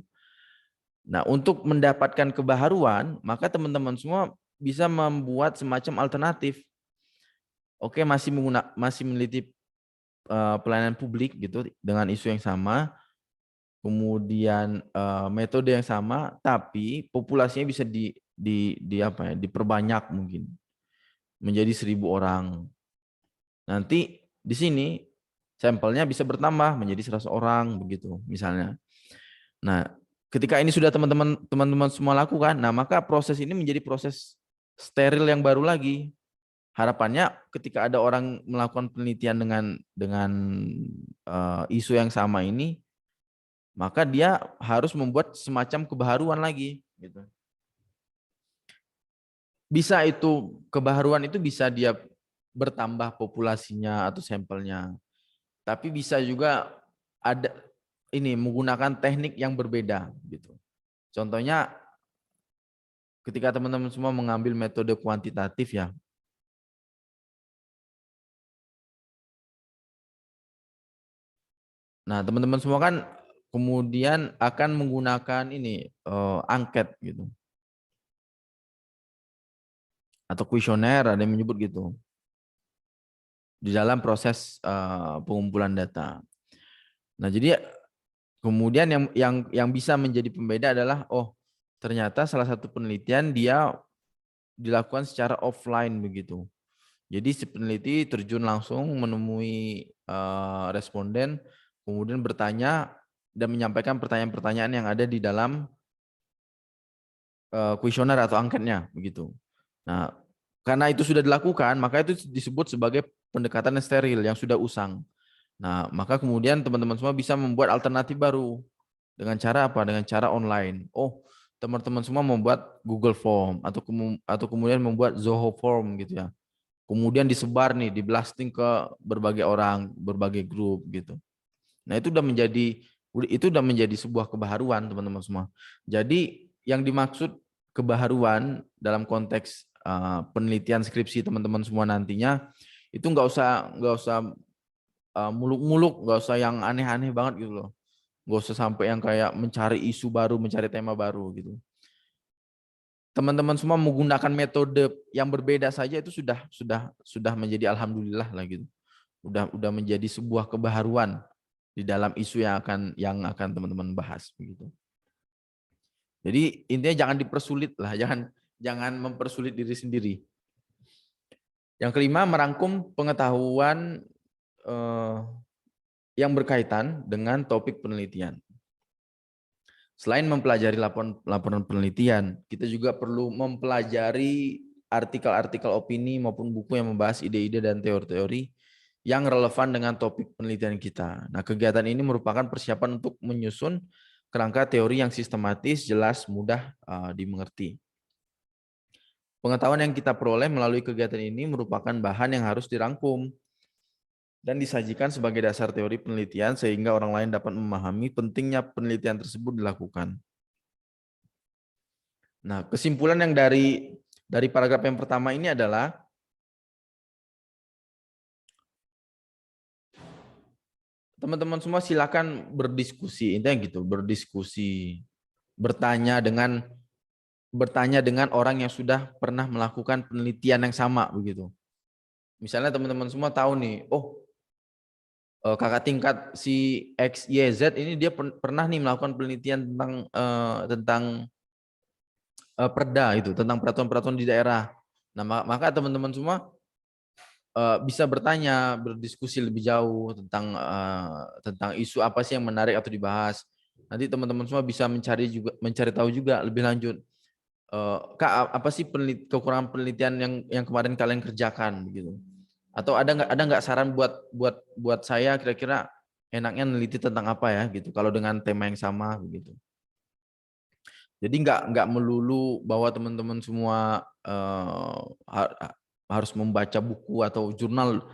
[SPEAKER 1] Nah, untuk mendapatkan kebaharuan, maka teman-teman semua bisa membuat semacam alternatif. Oke, masih meneliti pelayanan publik gitu dengan isu yang sama, kemudian metode yang sama, tapi populasinya bisa di apa ya, diperbanyak mungkin menjadi 1.000 orang. Nanti di sini sampelnya bisa bertambah menjadi 100 orang begitu misalnya. Nah, ketika ini sudah teman-teman semua lakukan, nah maka proses ini menjadi proses steril yang baru lagi. Harapannya ketika ada orang melakukan penelitian dengan isu yang sama ini, maka dia harus membuat semacam kebaharuan lagi gitu. Bisa itu kebaharuan itu bisa dia bertambah populasinya atau sampelnya. Tapi bisa juga ada ini menggunakan teknik yang berbeda gitu. Contohnya ketika teman-teman semua mengambil metode kuantitatif ya. Nah, teman-teman semua kan kemudian akan menggunakan ini angket gitu. Atau kuesioner ada yang menyebut gitu. Di dalam proses pengumpulan data. Nah, jadi kemudian yang bisa menjadi pembeda adalah ternyata salah satu penelitian dia dilakukan secara offline begitu. Jadi si peneliti terjun langsung menemui responden, kemudian bertanya dan menyampaikan pertanyaan-pertanyaan yang ada di dalam kuesioner atau angketnya begitu. Nah, karena itu sudah dilakukan, maka itu disebut sebagai pendekatan yang steril yang sudah usang. Nah, maka kemudian teman-teman semua bisa membuat alternatif baru dengan cara apa? Dengan cara online. Teman-teman semua membuat Google Form atau kemudian membuat Zoho Form gitu ya. Kemudian disebar nih, di blasting ke berbagai orang, berbagai grup gitu. Nah, itu udah menjadi sebuah kebaharuan teman-teman semua. Jadi yang dimaksud kebaharuan dalam konteks penelitian skripsi teman-teman semua nantinya itu nggak usah muluk-muluk, nggak usah yang aneh-aneh banget gitu loh. Nggak usah sampai yang kayak mencari isu baru, mencari tema baru gitu. Teman-teman semua menggunakan metode yang berbeda saja itu sudah menjadi alhamdulillah lah gitu. Udah menjadi sebuah kebaharuan di dalam isu yang akan teman-teman bahas begitu. Jadi intinya jangan dipersulit lah, jangan mempersulit diri sendiri. Yang kelima, merangkum pengetahuan yang berkaitan dengan topik penelitian. Selain mempelajari laporan penelitian, kita juga perlu mempelajari artikel-artikel opini maupun buku yang membahas ide-ide dan teori-teori yang relevan dengan topik penelitian kita. Nah, kegiatan ini merupakan persiapan untuk menyusun kerangka teori yang sistematis, jelas, mudah dimengerti. Pengetahuan yang kita peroleh melalui kegiatan ini merupakan bahan yang harus dirangkum dan disajikan sebagai dasar teori penelitian sehingga orang lain dapat memahami pentingnya penelitian tersebut dilakukan. Nah, kesimpulan yang dari paragraf yang pertama ini adalah teman-teman semua silakan berdiskusi, intinya gitu, berdiskusi, bertanya dengan orang yang sudah pernah melakukan penelitian yang sama begitu. Misalnya teman-teman semua tahu nih, kakak tingkat si X, Y, Z ini dia pernah nih melakukan penelitian tentang perda itu, tentang peraturan-peraturan di daerah. Nah, maka teman-teman semua bisa bertanya, berdiskusi lebih jauh tentang isu apa sih yang menarik atau dibahas. Nanti teman-teman semua bisa mencari tahu juga lebih lanjut. Kak, apa sih kekurangan penelitian yang kemarin kalian kerjakan gitu? Atau ada nggak saran buat saya kira-kira enaknya neliti tentang apa ya gitu kalau dengan tema yang sama begitu. Jadi nggak melulu bahwa teman-teman semua harus membaca buku atau jurnal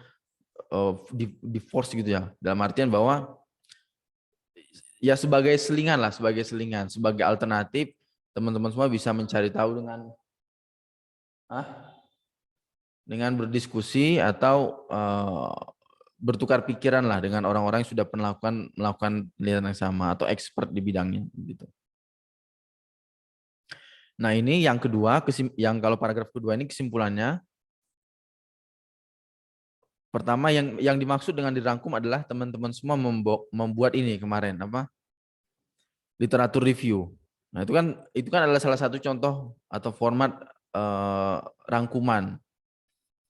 [SPEAKER 1] di force gitu ya. Dalam artian bahwa ya sebagai alternatif teman-teman semua bisa mencari tahu dengan berdiskusi atau bertukar pikiran lah dengan orang-orang yang sudah melakukan penelitian yang sama atau expert di bidangnya gitu. Nah, ini yang kedua, yang kalau paragraf kedua ini kesimpulannya. Pertama yang dimaksud dengan dirangkum adalah teman-teman semua membuat ini kemarin apa? Literatur review. Nah, itu kan adalah salah satu contoh atau format rangkuman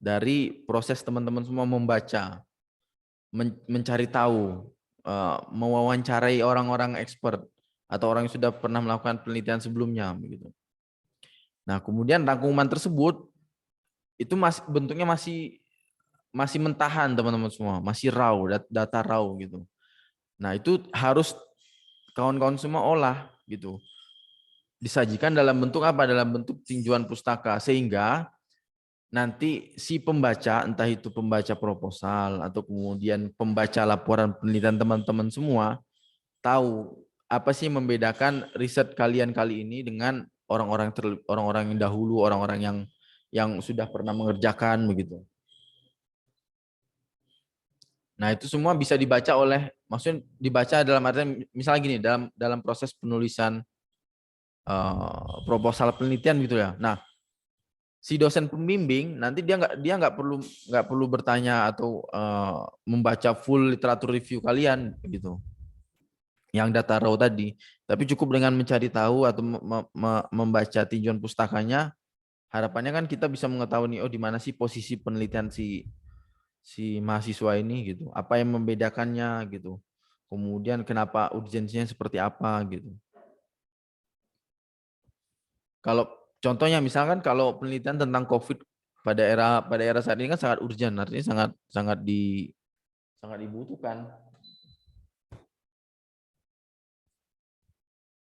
[SPEAKER 1] dari proses teman-teman semua membaca, mencari tahu, mewawancarai orang-orang expert atau orang yang sudah pernah melakukan penelitian sebelumnya begitu. Nah, kemudian rangkuman tersebut itu bentuknya masih mentahan teman-teman semua, masih raw, data raw gitu. Nah, itu harus kawan-kawan semua olah gitu. Disajikan dalam bentuk apa? Dalam bentuk tinjauan pustaka, sehingga nanti si pembaca, entah itu pembaca proposal atau kemudian pembaca laporan penelitian teman-teman semua, tahu apa sih membedakan riset kalian kali ini dengan orang-orang yang dahulu, orang-orang yang sudah pernah mengerjakan begitu. Nah, itu semua bisa dibaca maksudnya dibaca dalam artian misalnya gini, dalam proses penulisan proposal penelitian gitu ya. Nah, si dosen pembimbing nanti dia nggak perlu bertanya atau membaca full literatur review kalian gitu, yang data raw tadi, tapi cukup dengan mencari tahu atau membaca tinjauan pustakanya. Harapannya kan kita bisa mengetahui nih, oh di mana sih posisi penelitian si mahasiswa ini gitu, apa yang membedakannya gitu, kemudian kenapa urgensinya seperti apa gitu. Kalau contohnya misalkan kalau penelitian tentang COVID pada era saat ini kan sangat urgent, artinya sangat dibutuhkan.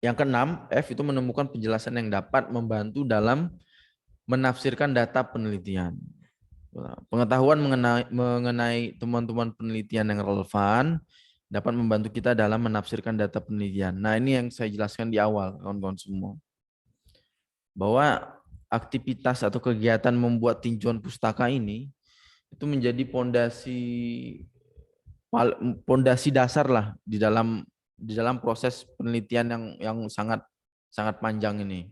[SPEAKER 1] Yang keenam, F itu menemukan penjelasan yang dapat membantu dalam menafsirkan data penelitian. Pengetahuan mengenai teman-teman penelitian yang relevan dapat membantu kita dalam menafsirkan data penelitian. Nah, ini yang saya jelaskan di awal, kawan-kawan semua. Bahwa aktivitas atau kegiatan membuat tinjauan pustaka ini itu menjadi pondasi dasar lah di dalam proses penelitian yang sangat sangat panjang ini.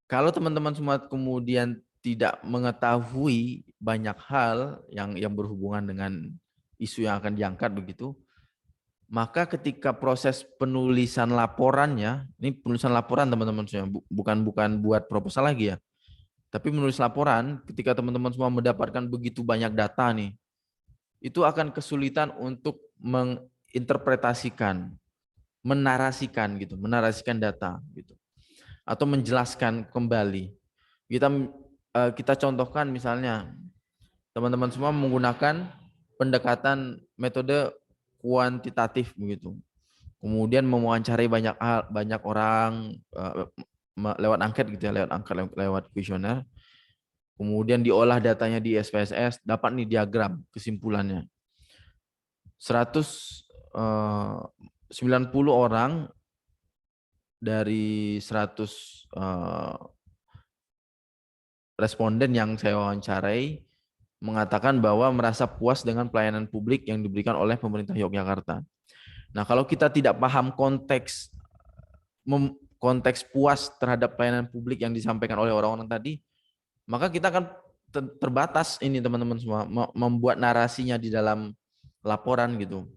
[SPEAKER 1] Kalau teman-teman semua kemudian tidak mengetahui banyak hal yang berhubungan dengan isu yang akan diangkat begitu, maka ketika proses penulisan laporannya, ini penulisan laporan teman-teman semua, bukan buat proposal lagi ya, tapi menulis laporan, ketika teman-teman semua mendapatkan begitu banyak data nih, itu akan kesulitan untuk menginterpretasikan, menarasikan data gitu, atau menjelaskan kembali. Kita contohkan misalnya, teman-teman semua menggunakan pendekatan metode kuantitatif begitu. Kemudian mewawancarai banyak orang lewat angket gitu ya, lewat kuesioner. Kemudian diolah datanya di SPSS, dapat nih diagram kesimpulannya. 190 orang dari 100 responden yang saya wawancarai mengatakan bahwa merasa puas dengan pelayanan publik yang diberikan oleh pemerintah Yogyakarta. Nah, kalau kita tidak paham konteks puas terhadap pelayanan publik yang disampaikan oleh orang-orang tadi, maka kita akan terbatas ini teman-teman semua membuat narasinya di dalam laporan gitu.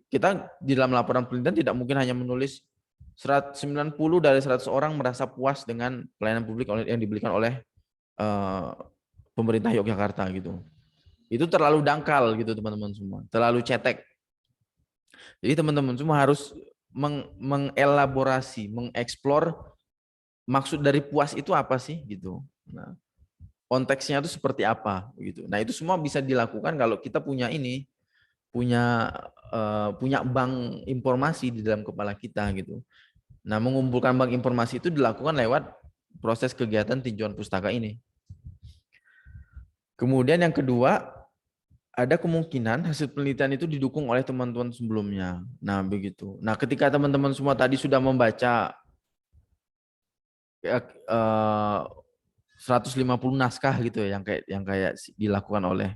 [SPEAKER 1] Kita di dalam laporan penelitian tidak mungkin hanya menulis 90 dari 100 orang merasa puas dengan pelayanan publik yang diberikan oleh pemerintah Yogyakarta gitu. Itu terlalu dangkal gitu teman-teman semua, terlalu cetek. Jadi teman-teman semua harus mengelaborasi, mengeksplor maksud dari puas itu apa sih gitu. Nah, konteksnya itu seperti apa gitu. Nah, itu semua bisa dilakukan kalau kita punya bank informasi di dalam kepala kita gitu. Nah, mengumpulkan bank informasi itu dilakukan lewat proses kegiatan tinjauan pustaka ini. Kemudian yang kedua, ada kemungkinan hasil penelitian itu didukung oleh teman-teman sebelumnya. Nah, begitu. Nah, ketika teman-teman semua tadi sudah membaca 150 naskah gitu ya, yang kayak dilakukan oleh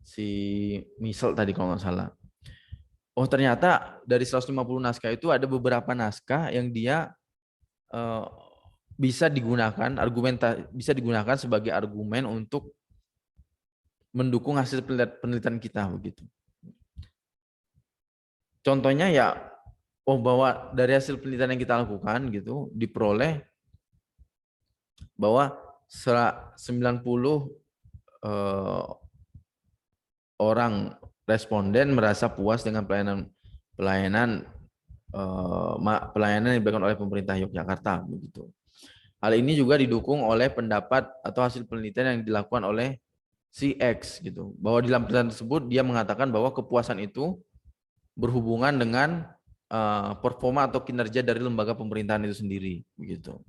[SPEAKER 1] si Misel tadi kalau nggak salah. Oh, ternyata dari 150 naskah itu ada beberapa naskah yang dia bisa digunakan bisa digunakan sebagai argumen untuk mendukung hasil penelitian kita begitu. Contohnya ya, bahwa dari hasil penelitian yang kita lakukan gitu diperoleh bahwa 90 orang responden merasa puas dengan pelayanan yang diberikan oleh pemerintah Yogyakarta begitu. Hal ini juga didukung oleh pendapat atau hasil penelitian yang dilakukan oleh si X gitu. Bahwa di dalam penelitian tersebut dia mengatakan bahwa kepuasan itu berhubungan dengan performa atau kinerja dari lembaga pemerintahan itu sendiri begitu.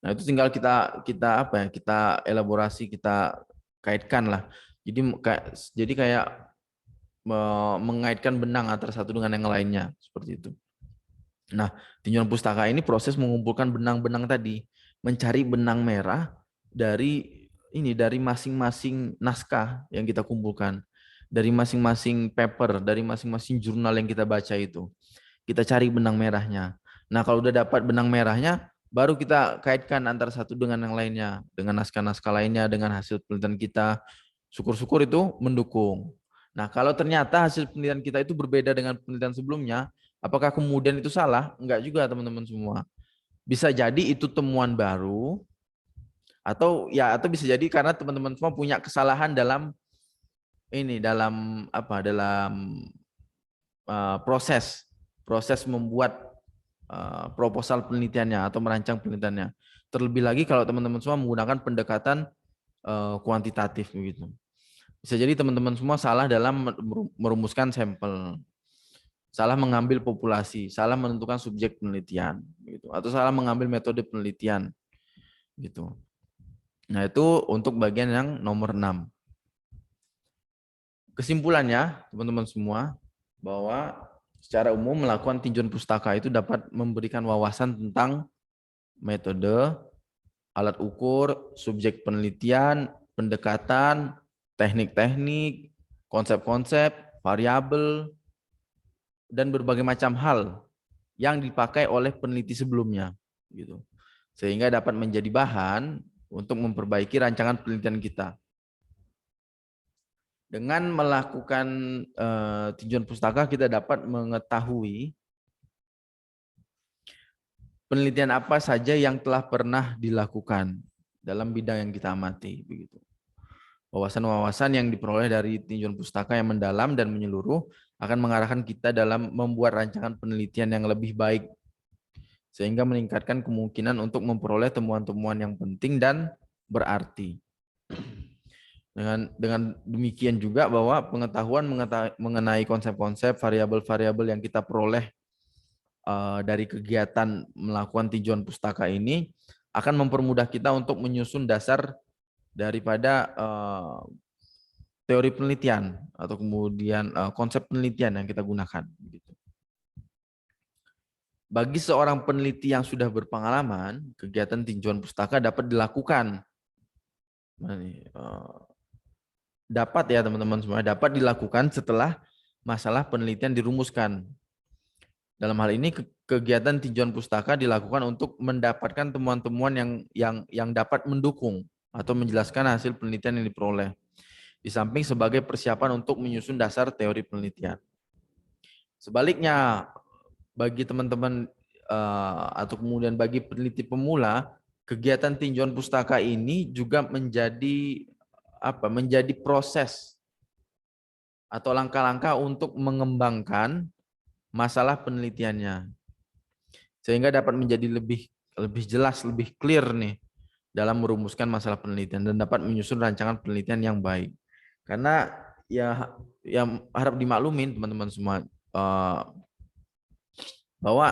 [SPEAKER 1] Nah, itu tinggal kita elaborasi, kita kaitkan lah. Jadi kayak mengaitkan benang antara satu dengan yang lainnya seperti itu. Nah, tinjauan pustaka ini proses mengumpulkan benang-benang tadi, mencari benang merah dari masing-masing naskah yang kita kumpulkan, dari masing-masing paper, dari masing-masing jurnal yang kita baca itu. Kita cari benang merahnya. Nah, kalau udah dapat benang merahnya, baru kita kaitkan antara satu dengan yang lainnya, dengan naskah-naskah lainnya, dengan hasil penelitian kita. Syukur-syukur itu mendukung. Nah, kalau ternyata hasil penelitian kita itu berbeda dengan penelitian sebelumnya, apakah kemudian itu salah? Enggak juga, teman-teman semua. Bisa jadi itu temuan baru, atau bisa jadi karena teman-teman semua punya kesalahan dalam proses membuat proposal penelitiannya atau merancang penelitiannya. Terlebih lagi kalau teman-teman semua menggunakan pendekatan kuantitatif begitu. Bisa jadi teman-teman semua salah dalam merumuskan sampel, salah mengambil populasi, salah menentukan subjek penelitian, gitu, atau salah mengambil metode penelitian, gitu. Nah, itu untuk bagian yang nomor 6. Kesimpulannya, teman-teman semua, bahwa secara umum melakukan tinjauan pustaka itu dapat memberikan wawasan tentang metode, alat ukur, subjek penelitian, pendekatan, teknik-teknik, konsep-konsep, variabel, dan berbagai macam hal yang dipakai oleh peneliti sebelumnya, gitu. Sehingga dapat menjadi bahan untuk memperbaiki rancangan penelitian kita. Dengan melakukan tinjauan pustaka, kita dapat mengetahui penelitian apa saja yang telah pernah dilakukan dalam bidang yang kita amati, begitu. Wawasan-wawasan yang diperoleh dari tinjauan pustaka yang mendalam dan menyeluruh akan mengarahkan kita dalam membuat rancangan penelitian yang lebih baik, sehingga meningkatkan kemungkinan untuk memperoleh temuan-temuan yang penting dan berarti. Dengan demikian juga bahwa pengetahuan mengenai konsep-konsep, variabel-variabel yang kita peroleh dari kegiatan melakukan tinjauan pustaka ini akan mempermudah kita untuk menyusun dasar daripada teori penelitian atau kemudian konsep penelitian yang kita gunakan. Bagi seorang peneliti yang sudah berpengalaman, kegiatan tinjauan pustaka dapat dilakukan. Dapat ya teman-teman semua, dapat dilakukan setelah masalah penelitian dirumuskan. Dalam hal ini kegiatan tinjauan pustaka dilakukan untuk mendapatkan temuan-temuan yang dapat mendukung atau menjelaskan hasil penelitian yang diperoleh. Di samping sebagai persiapan untuk menyusun dasar teori penelitian. Sebaliknya, bagi teman-teman atau kemudian bagi peneliti pemula, kegiatan tinjauan pustaka ini juga menjadi proses atau langkah-langkah untuk mengembangkan masalah penelitiannya, sehingga dapat menjadi lebih jelas, lebih clear nih dalam merumuskan masalah penelitian dan dapat menyusun rancangan penelitian yang baik. Karena ya harap dimaklumin teman-teman semua bahwa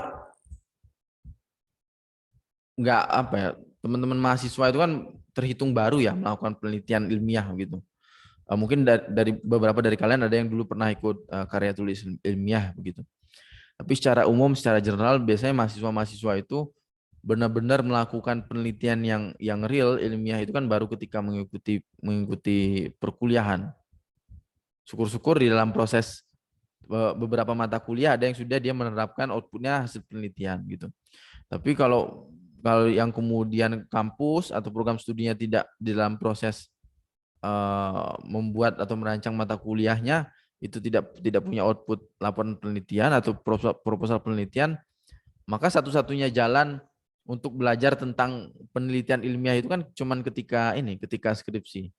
[SPEAKER 1] teman-teman mahasiswa itu kan terhitung baru ya melakukan penelitian ilmiah gitu. Mungkin dari beberapa dari kalian ada yang dulu pernah ikut karya tulis ilmiah begitu. Tapi secara umum, secara general biasanya mahasiswa-mahasiswa itu benar-benar melakukan penelitian yang real ilmiah itu kan baru ketika mengikuti perkuliahan. Syukur-syukur di dalam proses beberapa mata kuliah ada yang sudah dia menerapkan outputnya hasil penelitian gitu. Tapi kalau kalau yang kemudian kampus atau program studinya tidak di dalam proses membuat atau merancang mata kuliahnya, itu tidak punya output laporan penelitian atau proposal penelitian, maka satu-satunya jalan untuk belajar tentang penelitian ilmiah itu kan cuman ketika skripsi.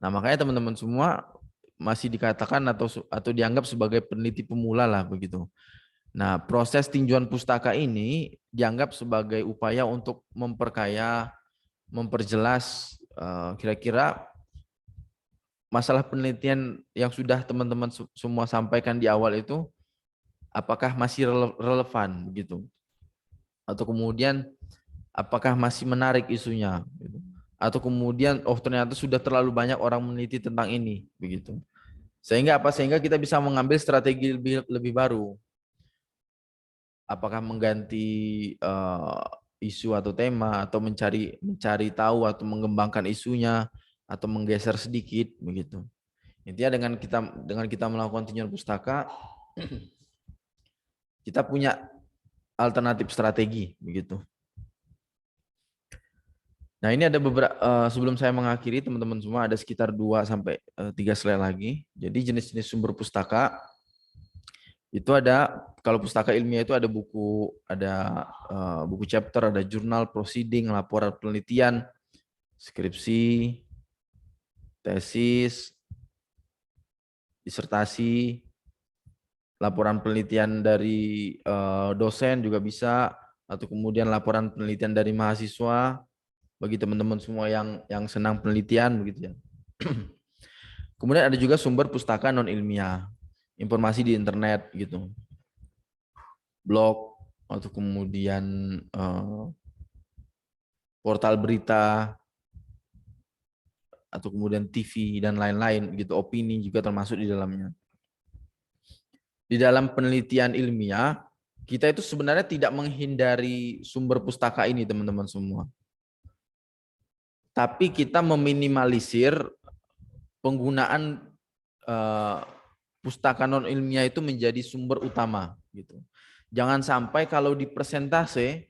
[SPEAKER 1] Nah, makanya teman-teman semua masih dikatakan atau dianggap sebagai peneliti pemula lah begitu. Nah, proses tinjauan pustaka ini dianggap sebagai upaya untuk memperkaya, memperjelas kira-kira masalah penelitian yang sudah teman-teman semua sampaikan di awal itu apakah masih relevan begitu, atau kemudian apakah masih menarik isunya gitu. Atau kemudian ternyata sudah terlalu banyak orang meneliti tentang ini begitu. Sehingga kita bisa mengambil strategi lebih baru. Apakah mengganti isu atau tema, atau mencari tahu atau mengembangkan isunya, atau menggeser sedikit begitu. Intinya dengan kita melakukan tinjauan pustaka, kita punya alternatif strategi begitu. Nah, ini ada beberapa, sebelum saya mengakhiri teman-teman semua, ada sekitar 2 sampai 3 slide lagi. Jadi jenis-jenis sumber pustaka itu ada, kalau pustaka ilmiah itu ada buku chapter, ada jurnal, proceeding, laporan penelitian, skripsi, tesis, disertasi, laporan penelitian dari dosen juga bisa, atau kemudian laporan penelitian dari mahasiswa bagi teman-teman semua yang senang penelitian begitu ya. Kemudian ada juga sumber pustaka non ilmiah, informasi di internet gitu, blog, atau kemudian portal berita, atau kemudian TV dan lain-lain gitu, opini juga termasuk di dalamnya. Di dalam penelitian ilmiah, kita itu sebenarnya tidak menghindari sumber pustaka ini teman-teman semua. Tapi kita meminimalisir penggunaan pustaka non ilmiah itu menjadi sumber utama gitu. Jangan sampai kalau di persentase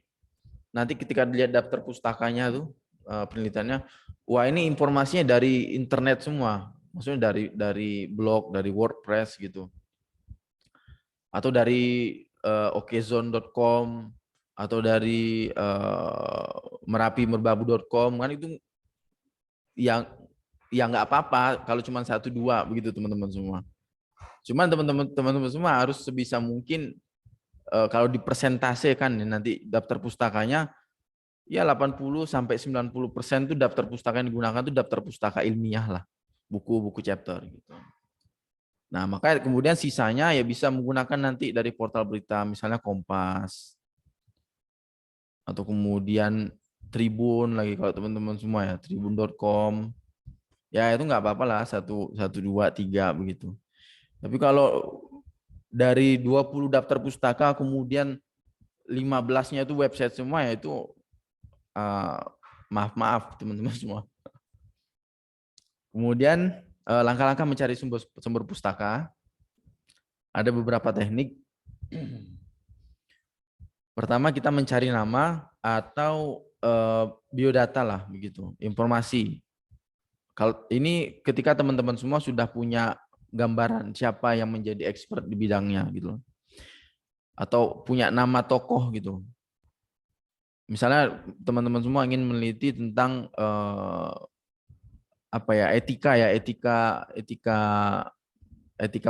[SPEAKER 1] nanti ketika dilihat daftar pustakanya tuh penelitiannya, wah ini informasinya dari internet semua, maksudnya dari blog, dari WordPress gitu, atau dari okezone.com, atau dari merapimerbabu.com, kan itu yang ya nggak apa-apa kalau cuma 1-2 begitu teman-teman semua. Cuman teman-teman semua harus sebisa mungkin kalau dipersentasekan nanti daftar pustakanya ya 80-90% itu daftar pustaka yang digunakan itu daftar pustaka ilmiah lah, buku-buku chapter gitu. Nah, maka kemudian sisanya ya bisa menggunakan nanti dari portal berita misalnya Kompas, atau kemudian Tribun lagi kalau teman-teman semua ya, tribun.com. Ya itu nggak apa-apa lah, 1, 2, 3 begitu. Tapi kalau dari 20 daftar pustaka kemudian 15-nya itu website semua, ya itu maaf teman-teman semua. Kemudian langkah-langkah mencari sumber pustaka, ada beberapa teknik. Pertama, kita mencari nama atau biodata lah begitu, informasi. Kalau ini ketika teman-teman semua sudah punya gambaran siapa yang menjadi expert di bidangnya gitu, atau punya nama tokoh gitu. Misalnya teman-teman semua ingin meneliti tentang etika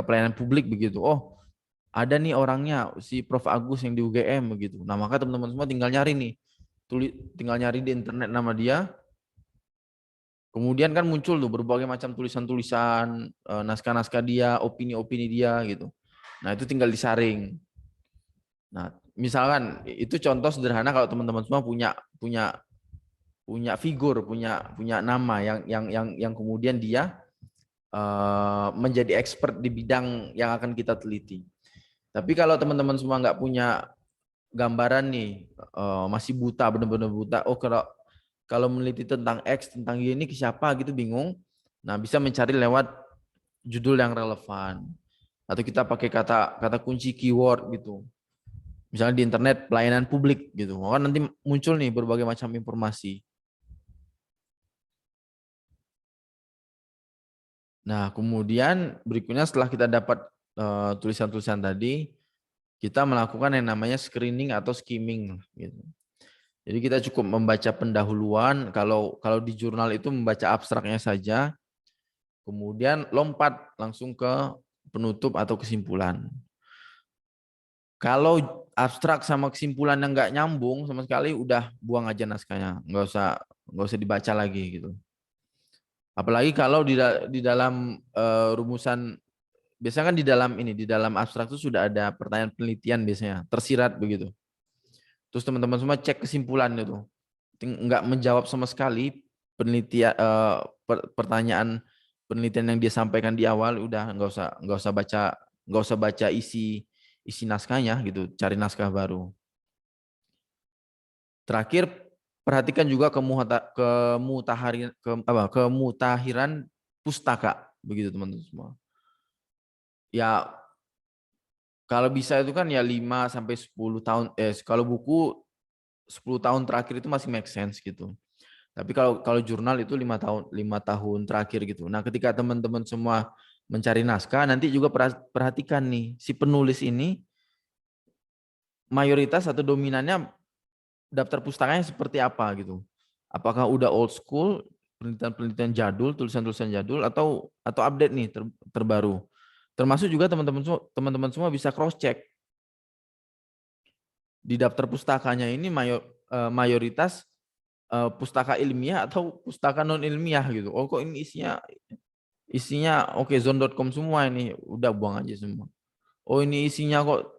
[SPEAKER 1] pelayanan publik begitu. Oh, ada nih orangnya si Prof Agus yang di UGM begitu. Nah, maka teman-teman semua tinggal nyari nih. Tinggal nyari di internet nama dia. Kemudian kan muncul tuh berbagai macam tulisan-tulisan, naskah-naskah dia, opini-opini dia gitu. Nah, itu tinggal disaring. Nah, misalkan itu contoh sederhana kalau teman-teman semua punya figur, punya nama yang kemudian dia menjadi expert di bidang yang akan kita teliti. Tapi kalau teman-teman semua nggak punya gambaran nih, masih buta, benar-benar buta. Oh, kalau meneliti tentang X, tentang Y ini ke siapa gitu, bingung. Nah, bisa mencari lewat judul yang relevan. Atau kita pakai kata kunci keyword gitu. Misalnya di internet pelayanan publik gitu. Kan nanti muncul nih berbagai macam informasi. Nah, kemudian berikutnya setelah kita dapat tulisan-tulisan tadi, kita melakukan yang namanya screening atau skimming gitu. Jadi kita cukup membaca pendahuluan, kalau di jurnal itu membaca abstraknya saja, kemudian lompat langsung ke penutup atau kesimpulan. Kalau abstrak sama kesimpulan yang nggak nyambung sama sekali, udah buang aja naskahnya, nggak usah dibaca lagi gitu. Apalagi kalau di dalam rumusan, biasanya kan di dalam abstrak itu sudah ada pertanyaan penelitian biasanya tersirat begitu. Terus teman-teman semua cek kesimpulan itu, nggak menjawab sama sekali penelitian pertanyaan penelitian yang dia sampaikan di awal, udah nggak usah baca isi naskahnya gitu, cari naskah baru. Terakhir, perhatikan juga kemutahiran pustaka begitu teman-teman semua. Ya kalau bisa itu kan ya 5 sampai 10 tahun, kalau buku 10 tahun terakhir itu masih make sense gitu. Tapi kalau jurnal itu 5 tahun terakhir gitu. Nah, ketika teman-teman semua mencari naskah, nanti juga perhatikan nih si penulis ini mayoritas atau dominannya daftar pustakanya seperti apa gitu. Apakah udah old school, penelitian-penelitian jadul, tulisan-tulisan jadul, atau update nih terbaru. Termasuk juga teman-teman semua bisa cross check di daftar pustakanya ini mayoritas pustaka ilmiah atau pustaka non ilmiah gitu. Oh kok ini isinya oke zone.com semua, ini udah buang aja semua. Oh ini isinya kok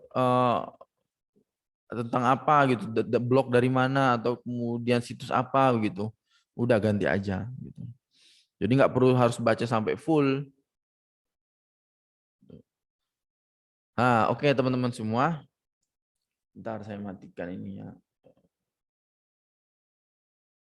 [SPEAKER 1] tentang apa gitu, blog dari mana atau kemudian situs apa gitu, udah ganti aja gitu. Jadi nggak perlu harus baca sampai full. Oke teman-teman semua, bentar saya matikan ini ya.